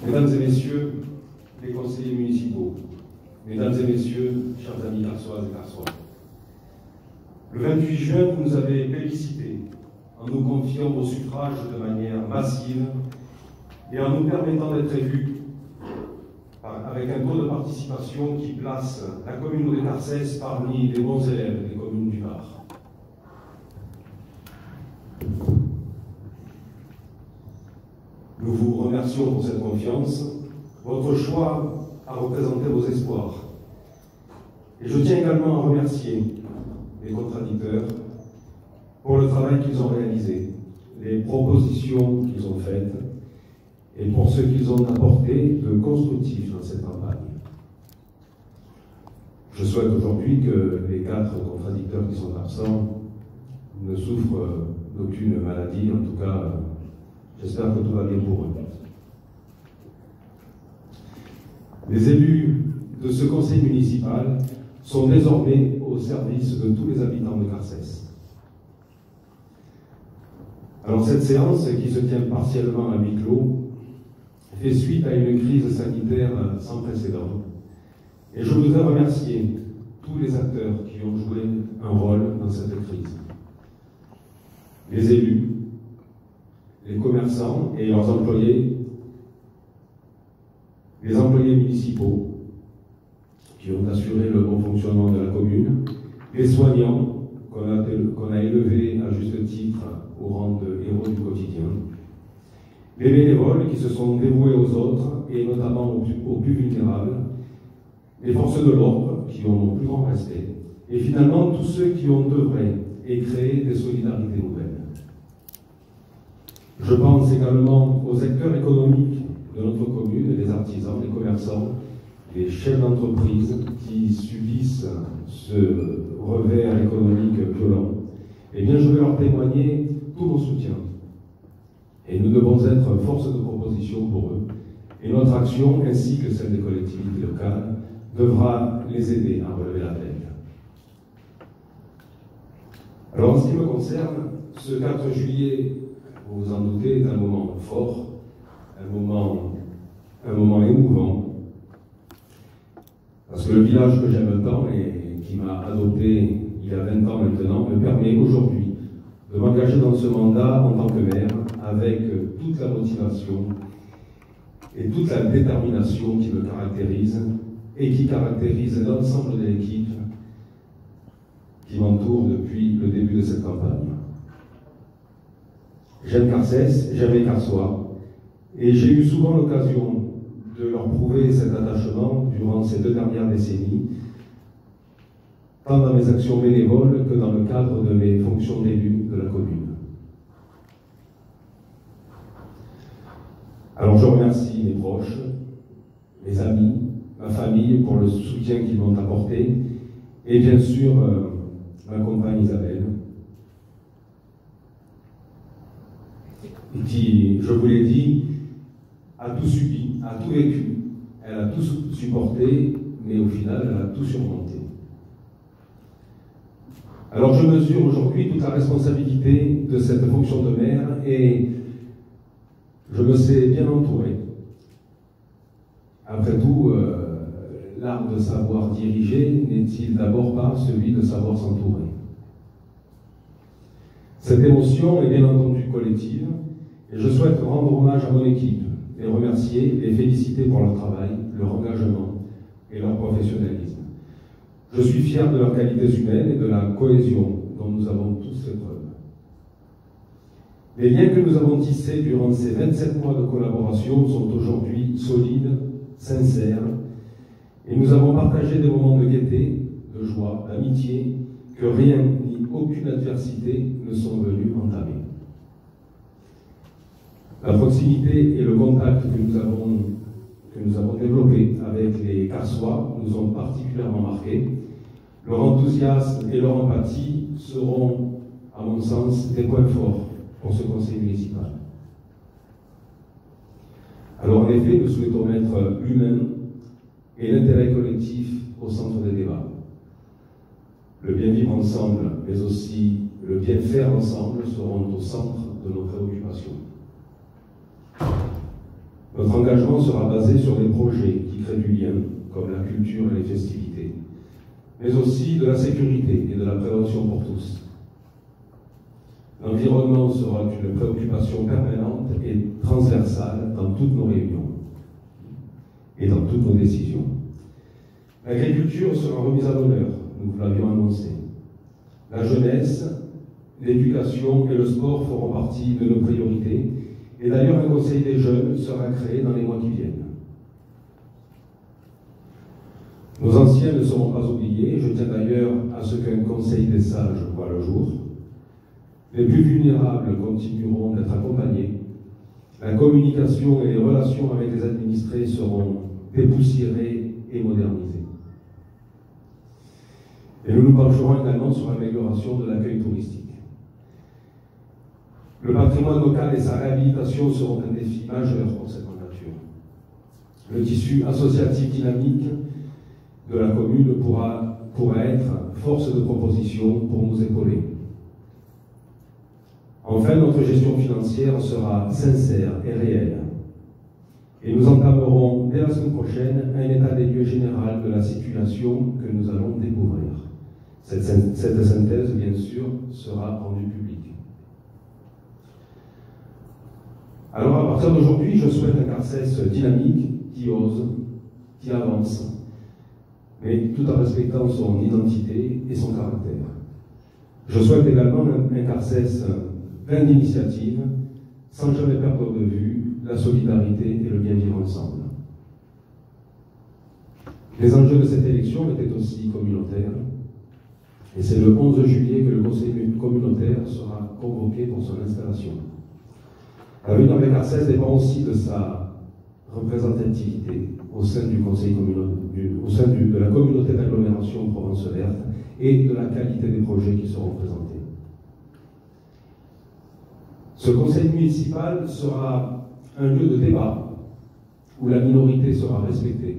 Mesdames et messieurs les conseillers municipaux, mesdames et messieurs, chers amis carsoises et carsois, le 28 juin, vous nous avez plébiscité en nous confiant vos suffrages de manière massive et en nous permettant d'être élus avec un taux de participation qui place la commune de Carcès parmi les bons élèves des communes du Var. Nous vous remercions pour cette confiance. Votre choix a représenté vos espoirs. Et je tiens également à remercier les contradicteurs pour le travail qu'ils ont réalisé, les propositions qu'ils ont faites et pour ce qu'ils ont apporté de constructif dans cette campagne. Je souhaite aujourd'hui que les 4 contradicteurs qui sont absents ne souffrent d'aucune maladie, en tout cas, j'espère que tout va bien pour eux. Les élus de ce conseil municipal sont désormais au service de tous les habitants de Carcès. Alors cette séance, qui se tient partiellement à huis clos, fait suite à une crise sanitaire sans précédent. Et je voudrais remercier tous les acteurs qui ont joué un rôle dans cette crise. Les élus, les commerçants et leurs employés, les employés municipaux qui ont assuré le bon fonctionnement de la commune, les soignants qu'on a élevés à juste titre au rang de héros du quotidien, les bénévoles qui se sont dévoués aux autres et notamment aux plus vulnérables, les forces de l'ordre qui ont mon plus grand respect, et finalement tous ceux qui ont œuvré et créé des solidarités nouvelles. Je pense également aux acteurs économiques de notre commune, les artisans, les commerçants, les chefs d'entreprise qui subissent ce revers économique violent. Eh bien, je vais leur témoigner tout mon soutien. Et nous devons être force de proposition pour eux. Et notre action, ainsi que celle des collectivités locales, devra les aider à relever la tête. Alors, en ce qui me concerne, ce 4 juillet, vous vous en doutez, est un moment fort, un moment émouvant, parce que le village que j'aime tant et qui m'a adopté il y a 20 ans maintenant me permet aujourd'hui de m'engager dans ce mandat en tant que maire avec toute la motivation et toute la détermination qui me caractérise et qui caractérise l'ensemble de l'équipe qui m'entoure depuis le début de cette campagne. J'aime Carcès, j'aime les Carsois, et j'ai eu souvent l'occasion de leur prouver cet attachement durant ces 2 dernières décennies, tant dans mes actions bénévoles que dans le cadre de mes fonctions d'élu de la commune. Alors je remercie mes proches, mes amis, ma famille pour le soutien qu'ils m'ont apporté, et bien sûr ma compagne Isabelle, qui, je vous l'ai dit, a tout subi, a tout vécu, elle a tout supporté, mais au final, elle a tout surmonté. Alors je mesure aujourd'hui toute la responsabilité de cette fonction de maire et je me sais bien entouré. Après tout, l'art de savoir diriger n'est-il d'abord pas celui de savoir s'entourer? Cette émotion est bien entendu collective et je souhaite rendre hommage à mon équipe, les remercier, les féliciter pour leur travail, leur engagement et leur professionnalisme. Je suis fier de leurs qualités humaines et de la cohésion dont nous avons tous fait preuve. Les liens que nous avons tissés durant ces 27 mois de collaboration sont aujourd'hui solides, sincères, et nous avons partagé des moments de gaieté, de joie, d'amitié, que rien ni aucune adversité ne sont venus entamer. La proximité et le contact que nous avons développé avec les Carsois nous ont particulièrement marqués. Leur enthousiasme et leur empathie seront, à mon sens, des points forts pour ce conseil municipal. Alors en effet, nous souhaitons mettre l'humain et l'intérêt collectif au centre des débats. Le bien vivre ensemble, mais aussi le bien faire ensemble seront au centre de nos préoccupations. Notre engagement sera basé sur des projets qui créent du lien, comme la culture et les festivités, mais aussi de la sécurité et de la prévention pour tous. L'environnement sera une préoccupation permanente et transversale dans toutes nos réunions et dans toutes nos décisions. L'agriculture sera remise à l'honneur, nous vous l'avions annoncé. La jeunesse, l'éducation et le sport feront partie de nos priorités, et d'ailleurs un conseil des jeunes sera créé dans les mois qui viennent. Nos anciens ne seront pas oubliés, je tiens d'ailleurs à ce qu'un conseil des sages voit le jour. Les plus vulnérables continueront d'être accompagnés. La communication et les relations avec les administrés seront dépoussiérées et modernisées. Et nous nous pencherons également sur l'amélioration de l'accueil touristique. Le patrimoine local et sa réhabilitation seront un défi majeur pour cette mandature. Le tissu associatif dynamique de la commune pourra être force de proposition pour nous épauler. Enfin, notre gestion financière sera sincère et réelle. Et nous entamerons dès la semaine prochaine un état des lieux général de la situation que nous allons découvrir. Cette synthèse, bien sûr, sera rendue publique. Alors, à partir d'aujourd'hui, je souhaite un CARCES dynamique, qui ose, qui avance, mais tout en respectant son identité et son caractère. Je souhaite également un CARCES plein d'initiatives, sans jamais perdre de vue la solidarité et le bien vivre ensemble. Les enjeux de cette élection étaient aussi communautaires, et c'est le 11 juillet que le conseil communautaire sera convoqué pour son installation. La ville avec CARCES dépend aussi de sa représentativité au sein du conseil au sein de la communauté d'agglomération Provence Verte et de la qualité des projets qui seront présentés. Ce conseil municipal sera un lieu de débat où la minorité sera respectée.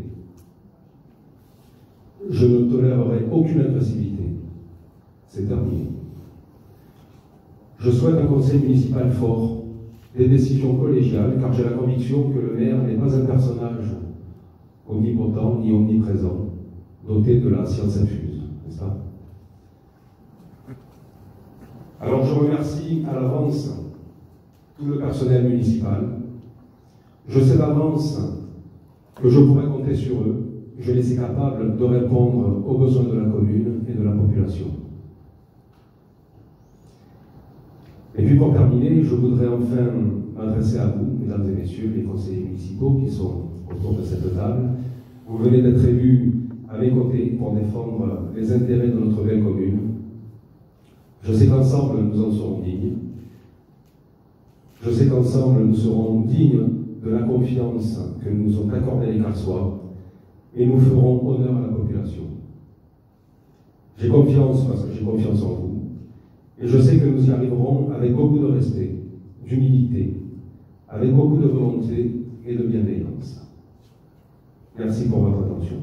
Je ne tolérerai aucune agressivité. C'est terminé. Je souhaite un conseil municipal fort, des décisions collégiales, car j'ai la conviction que le maire n'est pas un personnage omnipotent ni omniprésent, doté de la science infuse, n'est-ce pas? Alors je remercie à l'avance tout le personnel municipal. Je sais d'avance que je pourrai compter sur eux. Je les ai capables de répondre aux besoins de la commune et de la population. Et puis pour terminer, je voudrais enfin m'adresser à vous, mesdames et messieurs, les conseillers municipaux qui sont autour de cette table. Vous venez d'être élus à mes côtés pour défendre les intérêts de notre belle commune. Je sais qu'ensemble, nous en serons dignes. Je sais qu'ensemble, nous serons dignes de la confiance que nous ont accordée les Carsois et nous ferons honneur à la population. J'ai confiance parce que j'ai confiance en vous. Et je sais que nous y arriverons avec beaucoup de respect, d'humilité, avec beaucoup de volonté et de bienveillance. Merci pour votre attention.